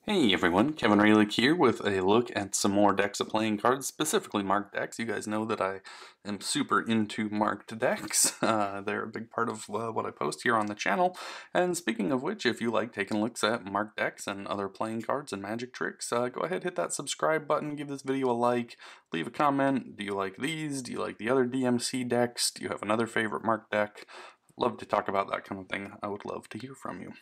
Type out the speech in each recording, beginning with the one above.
Hey everyone, Kevin Raylick here with a look at some more decks of playing cards, specifically marked decks. You guys know that I am super into marked decks. They're a big part of what I post here on the channel. And speaking of which, if you like taking looks at marked decks and other playing cards and magic tricks, go ahead, hit that subscribe button, give this video a like, leave a comment. Do you like these? Do you like the other DMC decks? Do you have another favorite marked deck? Love to talk about that kind of thing. I would love to hear from you.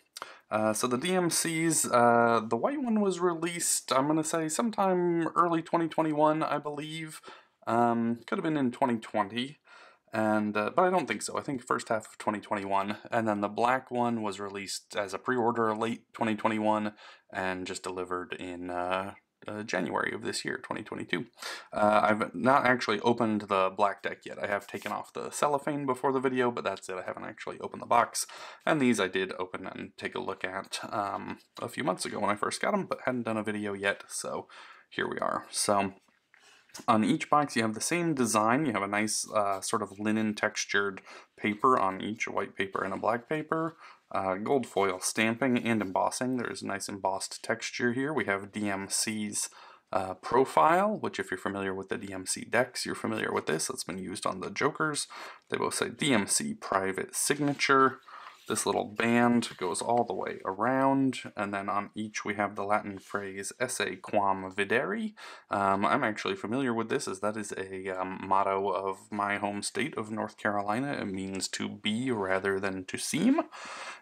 So the DMCs, the white one was released, I'm going to say sometime early 2021, I believe. Could have been in 2020, but I don't think so. I think first half of 2021. And then the black one was released as a pre-order late 2021 and just delivered in January of this year, 2022. I've not actually opened the black deck yet. I have taken off the cellophane before the video, but that's it. I haven't actually opened the box. And these I did open and take a look at a few months ago when I first got them, but hadn't done a video yet, so here we are. So on each box you have the same design. You have a nice sort of linen textured paper on each, a white paper and a black paper. Gold foil stamping and embossing. There's a nice embossed texture here. We have DMC's profile, which if you're familiar with the DMC decks, you're familiar with this. It's been used on the Jokers. They both say DMC private signature. This little band goes all the way around, and then on each we have the Latin phrase esse quam videri. I'm actually familiar with this, as that is a motto of my home state of North Carolina. It means to be rather than to seem.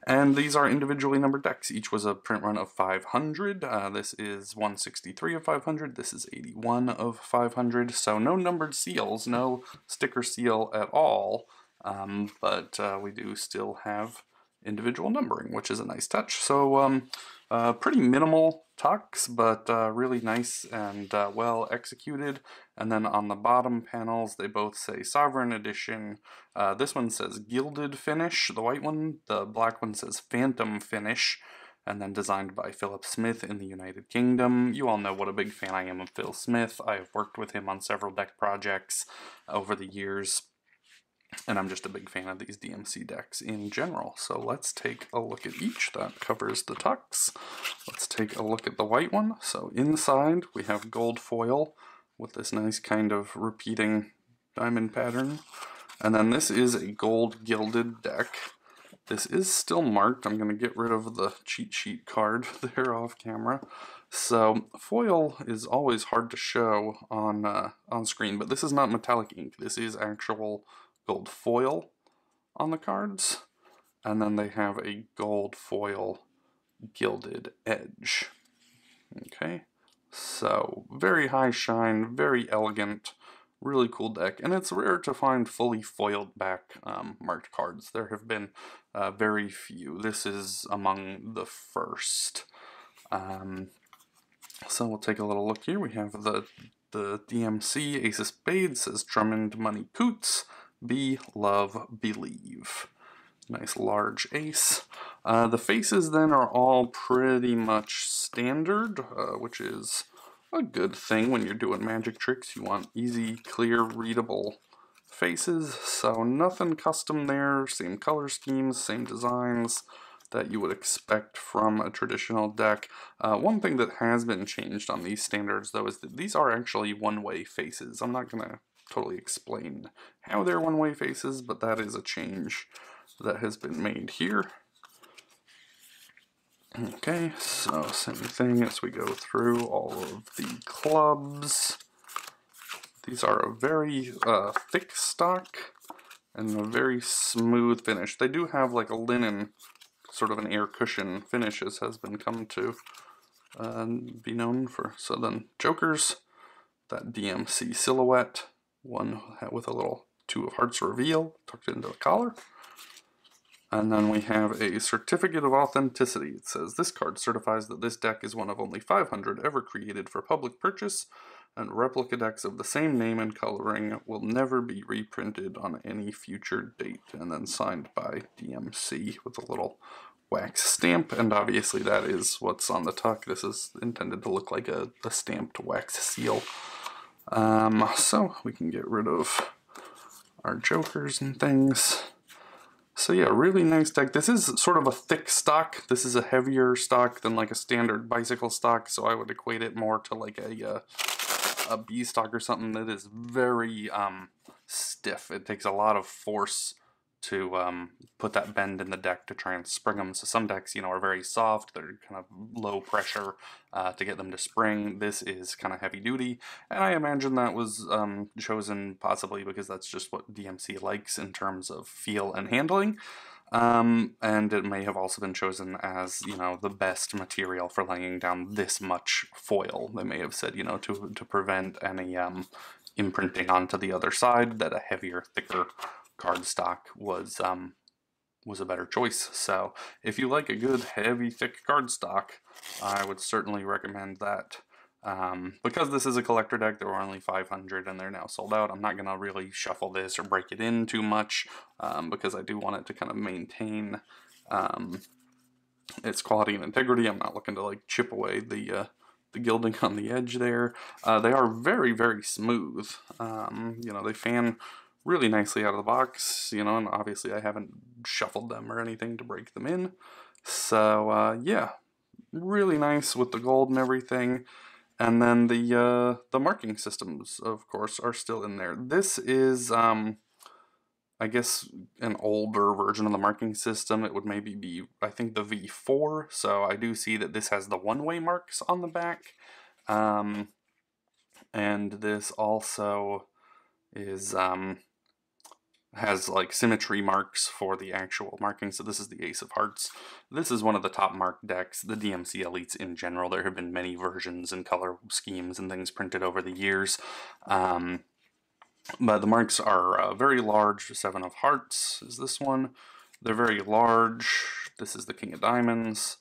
And these are individually numbered decks. Each was a print run of 500. This is 163 of 500. This is 81 of 500. So no numbered seals, no sticker seal at all. But we do still have individual numbering, which is a nice touch. So pretty minimal tucks, but really nice and well executed. And then on the bottom panels, they both say Sovereign Edition. This one says Gilded Finish, the white one. The black one says Phantom Finish, and then designed by Philip Smith in the United Kingdom. You all know what a big fan I am of Phil Smith. I have worked with him on several deck projects over the years, and I'm just a big fan of these DMC decks in general. So let's take a look at each. That covers the tucks. Let's take a look at the white one. So inside we have gold foil with this nice kind of repeating diamond pattern. And then this is a gold gilded deck. This is still marked. I'm going to get rid of the cheat sheet card there off camera. So foil is always hard to show on screen, but this is not metallic ink. This is actual gold foil on the cards, and then they have a gold foil gilded edge. Okay, so very high shine, very elegant, really cool deck, and it's rare to find fully foiled back marked cards. There have been very few. This is among the first. So we'll take a little look here. We have the DMC Ace of Spades, says Drummond Money Coots. Be, love, believe. Nice large ace. The faces then are all pretty much standard, which is a good thing when you're doing magic tricks. You want easy, clear, readable faces. So nothing custom there. Same color schemes, same designs that you would expect from a traditional deck. One thing that has been changed on these standards, though, is that these are actually one-way faces. I'm not going to totally explain how they're one-way faces, but that is a change that has been made here. Okay, so same thing as we go through all of the clubs. These are a very thick stock and a very smooth finish. They do have like a linen, sort of an air cushion finish, as has been come to be known for. So then Jokers, that DMC silhouette, one with a little Two of Hearts reveal tucked into the collar. And then we have a certificate of authenticity. It says, this card certifies that this deck is one of only 500 ever created for public purchase, and replica decks of the same name and coloring will never be reprinted on any future date. And then signed by DMC with a little wax stamp, and obviously that is what's on the tuck. This is intended to look like a stamped wax seal. So we can get rid of our Jokers and things. So yeah, really nice deck. This is sort of a thick stock. This is a heavier stock than like a standard bicycle stock, so I would equate it more to like a B stock or something that is very stiff. It takes a lot of force to put that bend in the deck to try and spring them. So some decks, you know, are very soft. They're kind of low pressure to get them to spring. This is kind of heavy duty, and I imagine that was chosen possibly because that's just what DMC likes in terms of feel and handling. And it may have also been chosen as, you know, the best material for laying down this much foil. They may have said, you know, to prevent any imprinting onto the other side, that a heavier, thicker cardstock was a better choice. So if you like a good, heavy, thick cardstock, I would certainly recommend that. Because this is a collector deck, there were only 500 and they're now sold out. I'm not going to really shuffle this or break it in too much because I do want it to kind of maintain its quality and integrity. I'm not looking to like chip away the gilding on the edge there. They are very, very smooth. You know, they fan really nicely out of the box, you know, and obviously I haven't shuffled them or anything to break them in. So yeah, really nice with the gold and everything. And then the marking systems, of course, are still in there. This is, I guess, an older version of the marking system. It would maybe be, I think, the V4. So I do see that this has the one-way marks on the back. And this also is has like symmetry marks for the actual marking. So this is the Ace of Hearts. This is one of the top marked decks, the DMC Elites in general. There have been many versions and color schemes and things printed over the years. But the marks are very large. Seven of Hearts is this one. They're very large. This is the King of Diamonds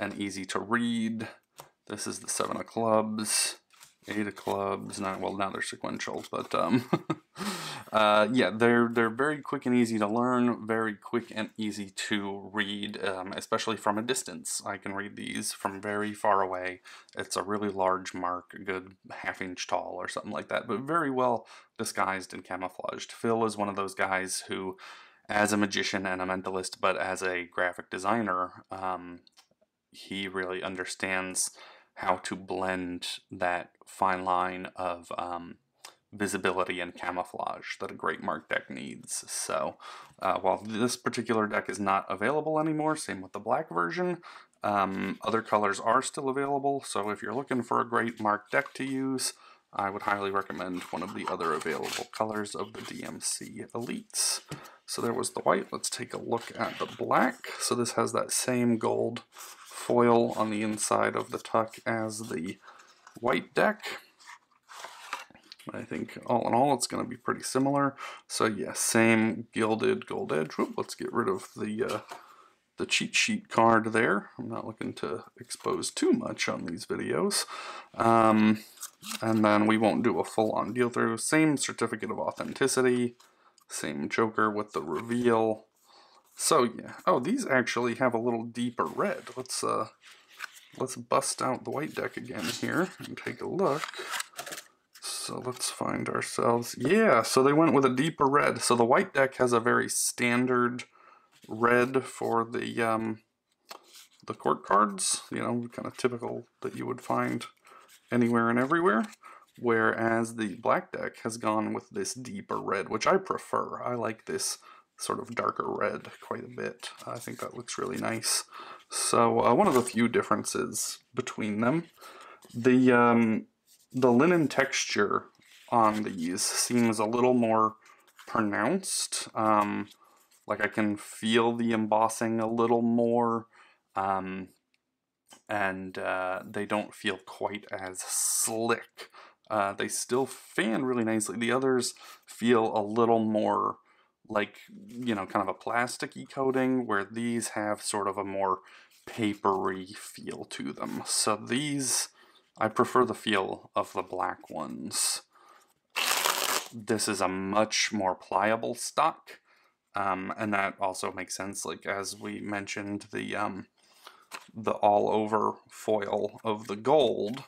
and easy to read. This is the Seven of Clubs. Eight of Clubs. Not, well, now they're sequential, but yeah, they're very quick and easy to learn, very quick and easy to read, especially from a distance. I can read these from very far away. It's a really large mark, a good half-inch tall or something like that, but very well disguised and camouflaged. Phil is one of those guys who, as a magician and a mentalist, but as a graphic designer, he really understands how to blend that fine line of visibility and camouflage that a great mark deck needs. So while this particular deck is not available anymore, same with the black version, other colors are still available. So if you're looking for a great mark deck to use, I would highly recommend one of the other available colors of the DMC Elites. So there was the white. Let's take a look at the black. So this has that same gold foil on the inside of the tuck as the white deck. I think all in all it's going to be pretty similar. So yeah, same gilded gold edge. Whoop, let's get rid of the cheat sheet card there. I'm not looking to expose too much on these videos. And then we won't do a full-on deal through. Same certificate of authenticity. Same joker with the reveal. So yeah, oh, these actually have a little deeper red. Let's bust out the white deck again here and take a look. So let's find ourselves, yeah, so they went with a deeper red. So the white deck has a very standard red for the court cards, you know, kind of typical that you would find anywhere and everywhere. Whereas the black deck has gone with this deeper red, which I prefer. I like this sort of darker red quite a bit. I think that looks really nice. So one of the few differences between them, the linen texture on these seems a little more pronounced. Like I can feel the embossing a little more, and they don't feel quite as slick. They still fan really nicely. The others feel a little more like, you know, kind of a plasticky coating, where these have sort of a more papery feel to them. So these, I prefer the feel of the black ones. This is a much more pliable stock, and that also makes sense. Like as we mentioned, the all-over foil of the gold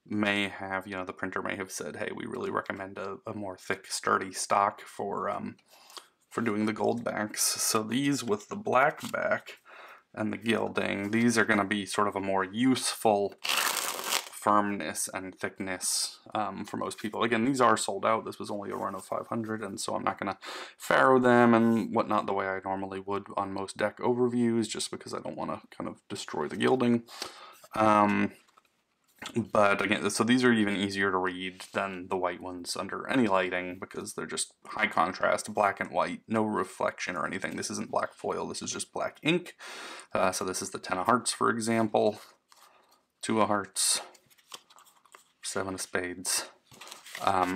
may have, you know, the printer may have said, hey, we really recommend a more thick, sturdy stock for for doing the gold backs. So these with the black back and the gilding, these are going to be sort of a more useful firmness and thickness for most people. Again, these are sold out. This was only a run of 500, and so I'm not going to farrow them and whatnot the way I normally would on most deck overviews, just because I don't want to kind of destroy the gilding. But again, so these are even easier to read than the white ones under any lighting, because they're just high contrast, black and white, no reflection or anything. This isn't black foil, this is just black ink. So this is the 10 of hearts, for example, 2 of hearts, 7 of spades.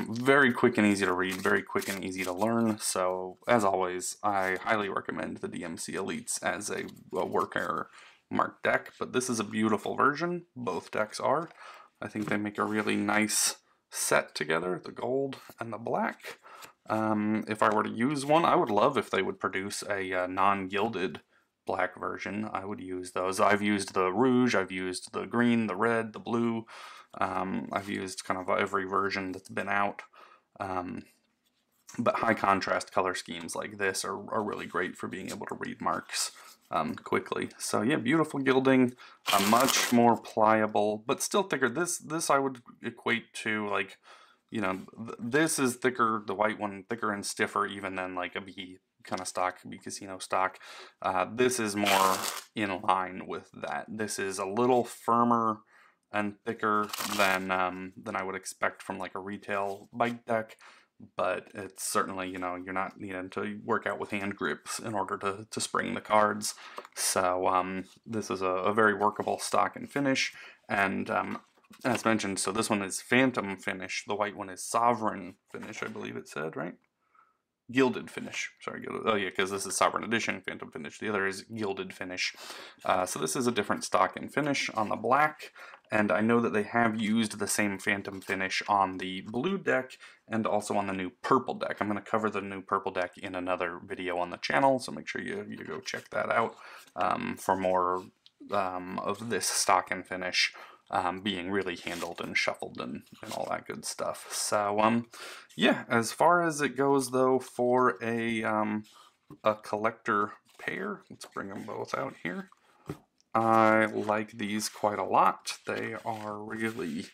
Very quick and easy to read, very quick and easy to learn. So as always, I highly recommend the DMC Elites as a work error marked deck, but this is a beautiful version. Both decks are. I think they make a really nice set together, the gold and the black. If I were to use one, I would love if they would produce a non-gilded black version. I would use those. I've used the rouge, I've used the green, the red, the blue. I've used kind of every version that's been out. But high contrast color schemes like this are really great for being able to read marks quickly. So yeah, beautiful gilding, much more pliable, but still thicker. This I would equate to, like, you know, this is thicker, the white one, thicker and stiffer even than like a B kind of stock, B casino stock. This is more in line with that. This is a little firmer and thicker than I would expect from like a retail bike deck. But it's certainly, you know, you're not needing to work out with hand grips in order to spring the cards. So this is a very workable stock and finish. And as mentioned, so this one is Phantom finish. The white one is Sovereign finish, I believe it said, right? Gilded finish. Sorry, gilded. Oh yeah, because this is Sovereign Edition, Phantom finish. The other is Gilded finish. So this is a different stock and finish on the black. And I know that they have used the same Phantom finish on the blue deck and also on the new purple deck. I'm going to cover the new purple deck in another video on the channel, so make sure you go check that out for more of this stock and finish being really handled and shuffled and all that good stuff. So yeah, as far as it goes though, for a collector pair, let's bring them both out here. I like these quite a lot. They are really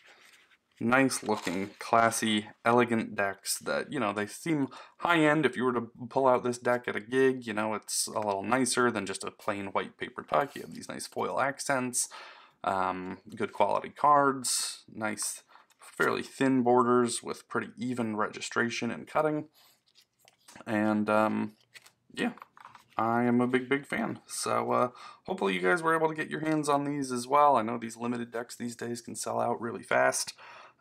nice looking, classy, elegant decks that, you know, they seem high-end. If you were to pull out this deck at a gig, you know, it's a little nicer than just a plain white paper tuck. You have these nice foil accents, good quality cards, nice, fairly thin borders with pretty even registration and cutting. And, yeah. I am a big fan. So hopefully you guys were able to get your hands on these as well. I know these limited decks these days can sell out really fast.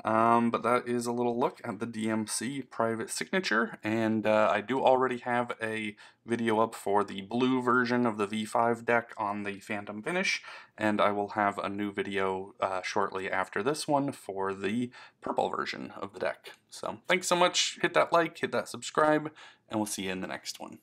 But that is a little look at the DMC private signature, and I do already have a video up for the blue version of the V5 deck on the Phantom finish, and I will have a new video shortly after this one for the purple version of the deck. So thanks so much, hit that like, hit that subscribe, and we'll see you in the next one.